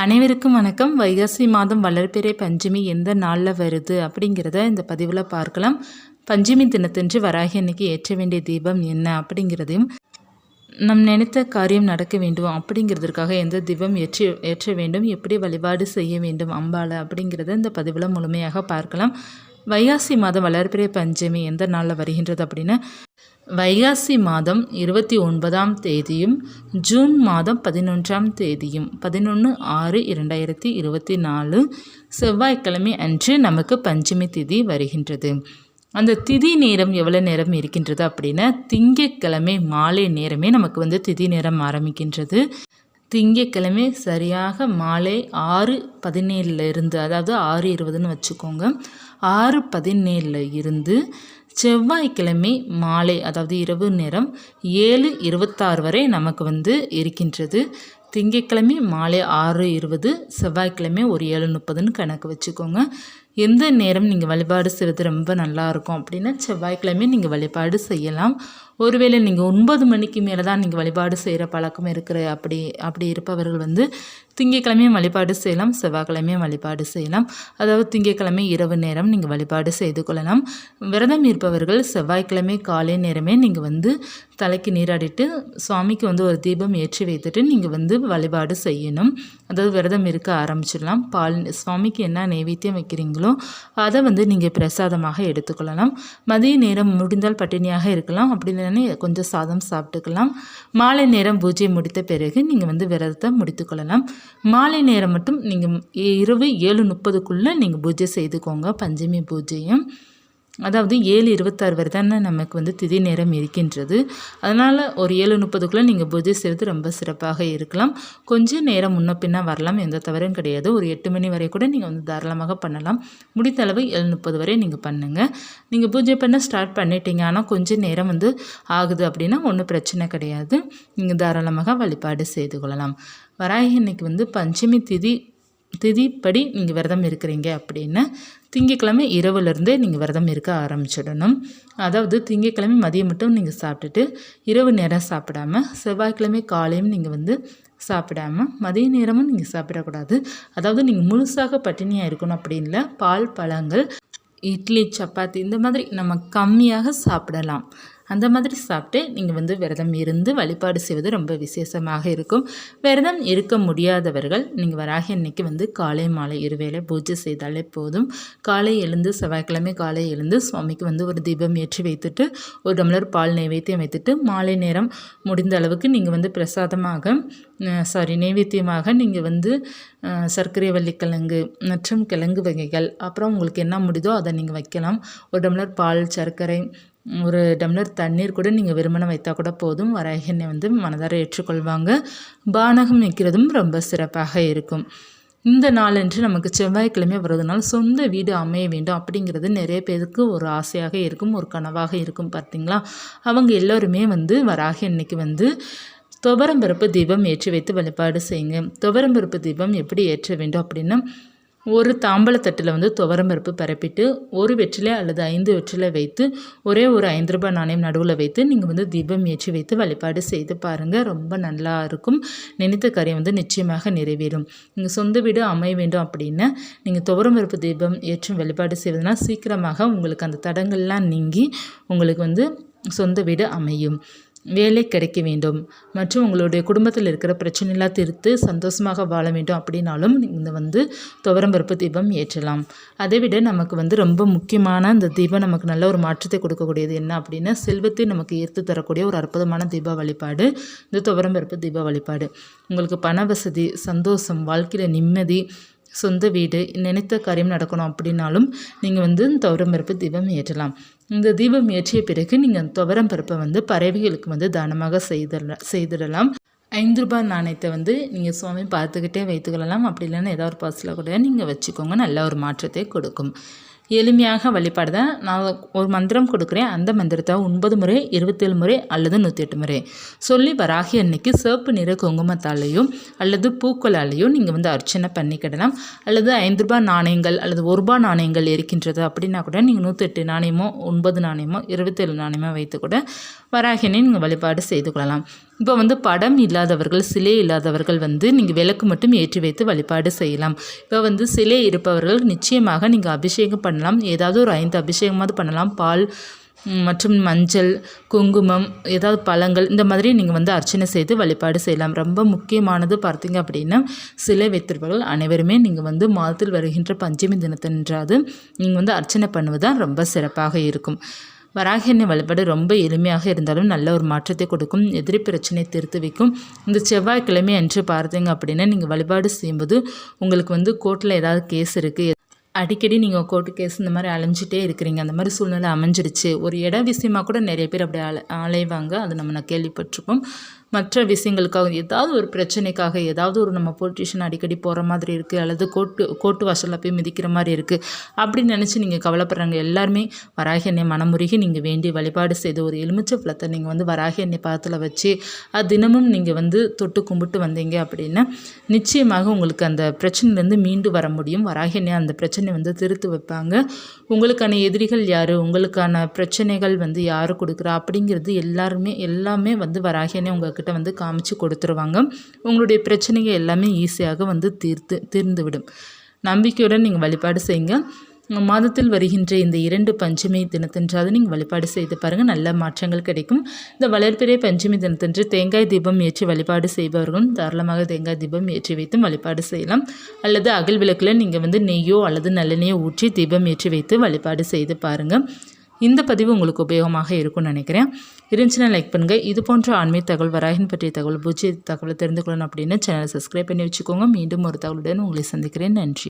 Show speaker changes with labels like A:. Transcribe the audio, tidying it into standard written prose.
A: அனைவருக்கும் வணக்கம். வைகாசி மாதம் வளர்பிறை பஞ்சமி எந்த நாளில் வருது அப்படிங்கிறத இந்த பதிவில் பார்க்கலாம். பஞ்சமி தினத்தன்று வராகி அன்னைக்கு ஏற்ற வேண்டிய தீபம் என்ன அப்படிங்கிறதையும், நம் நினைத்த காரியம் நடக்க வேண்டும் அப்படிங்கிறதுக்காக எந்த தீபம் ஏற்ற வேண்டும், எப்படி வழிபாடு செய்ய வேண்டும் அம்பாளை அப்படிங்கிறத இந்த பதிவில் முழுமையாக பார்க்கலாம். வைகாசி மாதம் வளர்பிறை பஞ்சமி எந்த நாளில் வருகின்றது அப்படின்னா, வைகாசி மாதம் 29ஆம் தேதியும் ஜூன் மாதம் 11ஆம் தேதியும் 11/6/2024 செவ்வாய்க்கிழமை அன்று நமக்கு பஞ்சமி திதி வருகின்றது. அந்த திதி நேரம் எவ்வளோ நேரம் இருக்கின்றது அப்படின்னா, திங்கட்கிழமை மாலை நேரமே நமக்கு திதி நேரம் ஆரம்பிக்கின்றது. திங்கட்கிழமை சரியாக மாலை 6:17 இருந்து, அதாவது 6:20ன்னு வச்சுக்கோங்க, 6:17 இருந்து செவ்வாய்க்கிழமை மாலை, அதாவது இரவு நேரம் 7:26 வரை நமக்கு இருக்கின்றது. திங்கட்கிழமை மாலை 6:20, செவ்வாய்க்கிழமை ஒரு 7:30ன்னு கணக்கு வச்சுக்கோங்க. எந்த நேரம் நீங்கள் வழிபாடு செய்வது ரொம்ப நல்லாயிருக்கும் அப்படின்னா, செவ்வாய்க்கிழமை நீங்கள் வழிபாடு செய்யலாம். ஒருவேளை நீங்கள் 9 மணிக்கு மேலே தான் நீங்கள் வழிபாடு செய்கிற பழக்கம் இருக்கிற அப்படி இருப்பவர்கள் திங்கட்கிழமையும் வழிபாடு செய்யலாம், செவ்வாய்க்கிழமையும் வழிபாடு செய்யலாம். அதாவது திங்கட்கிழமை இரவு நேரம் நீங்கள் வழிபாடு செய்து கொள்ளலாம். விரதம் இருப்பவர்கள் செவ்வாய்க்கிழமை காலை நேரமே நீங்கள் தலைக்கு நீராடிட்டு சுவாமிக்கு ஒரு தீபம் ஏற்றி வைத்துட்டு நீங்கள் வழிபாடு செய்யணும். அதாவது விரதம் இருக்க ஆரம்பிச்சிடலாம். சுவாமிக்கு என்ன நைவேத்தியம் வைக்கிறீங்களோ அதை நீங்கள் பிரசாதமாக எடுத்துக்கொள்ளலாம். மதிய நேரம் முடிந்தால் பட்டினியாக இருக்கலாம், அப்படி இல்லைன்னா கொஞ்சம் சாதம் சாப்பிட்டுக்கலாம். மாலை நேரம் பூஜை முடித்த பிறகு நீங்கள் விரதத்தை முடித்துக்கொள்ளலாம். மாலை நேரம் மட்டும் நீங்கள் இரவு 7:30க்குள்ளே நீங்கள் பூஜை செய்துக்கோங்க. பஞ்சமி பூஜையும் அதாவது 7:26 வரை தானே நமக்கு திதி நேரம் இருக்கின்றது. அதனால் ஒரு 7:30க்குள்ளே நீங்கள் பூஜை செய்வது ரொம்ப சிறப்பாக இருக்கலாம். கொஞ்சம் நேரம் முன்ன பின்னா வரலாம், எந்த தவறும் கிடையாது. ஒரு 8 மணி வரை கூட நீங்கள் தாராளமாக பண்ணலாம். முடித்த அளவு 7:30 வரை நீங்கள் பண்ணுங்கள். நீங்கள் பூஜை பண்ண ஸ்டார்ட் பண்ணிட்டீங்க, ஆனால் கொஞ்சம் நேரம் ஆகுது அப்படின்னா ஒன்றும் பிரச்சனை கிடையாது. நீங்கள் தாராளமாக வழிபாடு செய்து கொள்ளலாம். வராகி அன்னைக்கு பஞ்சமி திதிப்படி நீங்கள் விரதம் இருக்கிறீங்க அப்படின்னா, திங்கட்கிழமை இரவுலேருந்தே நீங்கள் விரதம் இருக்க ஆரம்பிச்சிடணும். அதாவது திங்கட்கிழமை மதியம் மட்டும் நீங்கள் சாப்பிட்டுட்டு இரவு நேரம் சாப்பிடாமல், செவ்வாய்க்கிழமை காலையும் நீங்கள் சாப்பிடாமல், மதிய நேரமும் நீங்கள் சாப்பிடக்கூடாது. அதாவது நீங்கள் முழுசாக பட்டினியாக இருக்கணும் அப்படின்னு இல்லை. பால், பழங்கள், இட்லி, சப்பாத்தி இந்த மாதிரி நம்ம கம்மியாக சாப்பிடலாம். அந்த மாதிரி சாப்பிட்டு நீங்கள் விரதம் இருந்து வழிபாடு செய்வது ரொம்ப விசேஷமாக இருக்கும். விரதம் இருக்க முடியாதவர்கள் நீங்கள் வராகி அன்னைக்கு காலை மாலை இருவேளை பூஜை செய்தாலே போதும். காலை எழுந்து, செவ்வாய்க்கிழமை காலை எழுந்து சுவாமிக்கு ஒரு தீபம் ஏற்றி வைத்துட்டு ஒரு டம்ளர் பால் நைவேத்தியம் வைத்துட்டு, மாலை நேரம் முடிந்த அளவுக்கு நீங்கள் பிரசாதமாக நைவேத்தியமாக நீங்கள் சர்க்கரை வள்ளிக்கிழங்கு மற்றும் கிழங்கு வகைகள், அப்புறம் உங்களுக்கு என்ன முடிதோ அதை நீங்கள் வைக்கலாம். ஒரு டம்ளர் பால், சர்க்கரை, ஒரு டம்ளர் தண்ணீர் கூட நீங்கள் விரும்பின வைத்தால் கூட போதும். வராகி அன்னை மனதார ஏற்றுக்கொள்வாங்க. பானகம் வைக்கிறதும் ரொம்ப சிறப்பாக இருக்கும். இந்த நாளன்று நமக்கு செவ்வாய்க்கிழமை வருவதனால் சொந்த வீடு அமைய வேண்டும் அப்படிங்கிறது நிறைய பேருக்கு ஒரு ஆசையாக இருக்கும், ஒரு கனவாக இருக்கும். பார்த்தீங்களா, அவங்க எல்லோருமே வராகி அன்னைக்கு துவரம்பருப்பு தீபம் ஏற்றி வைத்து வழிபாடு செய்யுங்க. துவரம்பருப்பு தீபம் எப்படி ஏற்ற வேண்டும் அப்படின்னா, ஒரு தாம்பழத்தட்டில் துவரம்பருப்பு பரப்பிட்டு ஒரு வெற்றிலை அல்லது 5 வெற்றிலை வைத்து ஒரே ஒரு 5 ரூபாய் நாணயம் நடுவில் வைத்து நீங்கள் தீபம் ஏற்றி வைத்து வழிபாடு செய்து பாருங்கள். ரொம்ப நல்லா இருக்கும். நினைத்த காரியம் நிச்சயமாக நிறைவேறும். நீங்கள் சொந்த வீடு அமைய வேண்டும் அப்படின்னா நீங்கள் துவரம்பருப்பு தீபம் ஏற்றும் வழிபாடு செய்வதனால் சீக்கிரமாக உங்களுக்கு அந்த தடங்கள்லாம் நீங்கி உங்களுக்கு சொந்த வீடு அமையும். வேலை கிடைக்க வேண்டும் மற்றும் உங்களுடைய குடும்பத்தில் இருக்கிற பிரச்சனைலாம் தீர்த்து சந்தோஷமாக வாழ வேண்டும் அப்படின்னாலும் இந்த துவரம்பருப்பு தீபம் ஏற்றலாம். அதை விட நமக்கு ரொம்ப முக்கியமான இந்த தீபம் நமக்கு நல்ல ஒரு மாற்றத்தை கொடுக்கக்கூடியது என்ன அப்படின்னா, செல்வத்தை நமக்கு ஈர்த்து தரக்கூடிய ஒரு அற்புதமான தீப வழிபாடு இந்த துவரம்பருப்பு தீப வழிபாடு. உங்களுக்கு பண வசதி, சந்தோஷம், வாழ்க்கையில் நிம்மதி, சொந்த வீடு, நினைத்த காரியம் நடக்கணும் அப்படின்னாலும் நீங்கள் துவரம்பருப்பு தீபம் ஏற்றலாம். இந்த தீபம் ஏற்றிய பிறகு நீங்கள் துவரம்பருப்பை பறவைகளுக்கு தானமாக செய்திடலாம். 5 ரூபாய் நாணயத்தை நீங்கள் சுவாமி பார்த்துக்கிட்டே வைத்துக்கொள்ளலாம். அப்படி இல்லைன்னா ஏதாவது ஒரு பர்ஸில் கூட நீங்கள் வச்சுக்கோங்க. நல்ல ஒரு மாற்றத்தை கொடுக்கும். எளிமையாக வழிபாடு தான். நான் ஒரு மந்திரம் கொடுக்குறேன். அந்த மந்திரத்தை 9 முறை, 27 முறை அல்லது 108 முறை சொல்லி வராகி அன்னைக்கு சிவப்பு நிற குங்குமத்தாலேயோ அல்லது பூக்களாலேயோ நீங்கள் அர்ச்சனை பண்ணிக்கிடலாம். அல்லது 5 ரூபாய் நாணயங்கள் அல்லது 1 ரூபாய் நாணயங்கள் இருக்கின்றது அப்படின்னா கூட நீங்கள் 108 நாணயமோ 9 நாணயமோ 27 நாணயமோ வைத்து கூட வராகினை நீங்கள் வழிபாடு செய்து கொள்ளலாம். இப்போ வந்து படம் இல்லாதவர்கள், சிலை இல்லாதவர்கள் வந்து நீங்கள் விளக்கு மட்டும் ஏற்றி வைத்து வழிபாடு செய்யலாம். இப்போ வந்து சிலை இருப்பவர்கள் நிச்சயமாக நீங்கள் அபிஷேகம் பண்ணலாம். ஏதாவது ஒரு 5 அபிஷேகமாவது பண்ணலாம். பால் மற்றும் மஞ்சள், குங்குமம், ஏதாவது பழங்கள் இந்த மாதிரி நீங்கள் வந்து அர்ச்சனை செய்து வழிபாடு செய்யலாம். ரொம்ப முக்கியமானது பார்த்தீங்க அப்படின்னா, சிலை வைத்திருப்பவர்கள் அனைவருமே நீங்கள் வந்து மாதத்தில் வருகின்ற பஞ்சமி தினத்தன்றாவது நீங்கள் வந்து அர்ச்சனை பண்ணுவது தான் ரொம்ப சிறப்பாக இருக்கும். வராகி அன்னை வழிபாடு ரொம்ப எளிமையாக இருந்தாலும் நல்ல ஒரு மாற்றத்தை கொடுக்கும். எதிரி பிரச்சனை தீர்த்து வைக்கும். இந்த செவ்வாய்க்கிழமை அன்று பார்த்தீங்க அப்படின்னா நீங்கள் வழிபாடு செய்யும்போது உங்களுக்கு வந்து கோர்ட்டில் ஏதாவது கேஸ் இருக்குது, அடிக்கடி நீங்கள் கோர்ட்டு கேஸ் இந்த மாதிரி அலைஞ்சிட்டே இருக்கிறீங்க, அந்த மாதிரி சூழ்நிலை அமைஞ்சிடுச்சு. ஒரு இட விஷயமாக கூட நிறைய பேர் அப்படி அலைவாங்க. அது நான் கேள்விப்பட்டிருப்போம். மற்ற விஷயங்களுக்காக ஏதாவது ஒரு பிரச்சனைக்காக ஏதாவது ஒரு நம்ம போலீஸ் அடிக்கடி போகிற மாதிரி இருக்குது, அல்லது கோர்ட்டு வாசலில் போய் மிதிக்கிற மாதிரி இருக்குது அப்படின்னு நினச்சி நீங்கள் கவலைப்படுறாங்க. எல்லாருமே வராகி அன்னை மனமுருகி நீங்கள் வேண்டி வழிபாடு செய்து ஒரு எலுமிச்சை பழத்தை நீங்கள் வந்து வராகி அன்னை பாதத்தில் வச்சு அது தினமும் நீங்கள் வந்து தொட்டு கும்பிட்டு வந்தீங்க அப்படின்னா நிச்சயமாக உங்களுக்கு அந்த பிரச்சனையிலேருந்து மீண்டு வர முடியும். வராகி அன்னை அந்த பிரச்சனை வந்து திருத்து வைப்பாங்க. உங்களுக்கான எதிரிகள் யார், உங்களுக்கான பிரச்சனைகள் வந்து யார் கொடுக்குறா அப்படிங்கிறது எல்லாமே வந்து வராகி அன்னை உங்ககிட்ட வந்து காமிச்சு கொடுத்துருவாங்க. உங்களுடைய பிரச்சனைகள் எல்லாமே ஈஸியாக வந்து தீர்ந்துவிடும். நம்பிக்கையுடன் நீங்கள் வழிபாடு செய்யுங்க. மாதத்தில் வருகின்ற இந்த 2 பஞ்சமி தினத்தன்றாவது நீங்கள் வழிபாடு செய்து பாருங்கள், நல்ல மாற்றங்கள் கிடைக்கும். இந்த வளர்பிறை பஞ்சமி தினத்தன்று தேங்காய் தீபம் ஏற்றி வழிபாடு செய்பவர்களும் தாராளமாக தேங்காய் தீபம் ஏற்றி வைத்தும் வழிபாடு செய்யலாம். அல்லது அகல் விளக்கில் நீங்கள் வந்து நெய்யோ அல்லது நல்லெண்ணெயோ ஊற்றி தீபம் ஏற்றி வைத்து வழிபாடு செய்து பாருங்கள். இந்த பதிவு உங்களுக்கு உபயோகமாக இருக்கும்னு நினைக்கிறேன். இருந்துச்சுன்னா லைக் பண்ணுங்கள். இது போன்ற ஆன்மீக தகவல், வராகின் பற்றிய தகவல், பூஜ்ய தகவலை தெரிந்து கொள்ளணும் அப்படின்னு சேனலை சப்ஸ்கிரைப் பண்ணி வச்சுக்கோங்க. மீண்டும் ஒரு தகவலுடன் உங்களை சந்திக்கிறேன். நன்றி.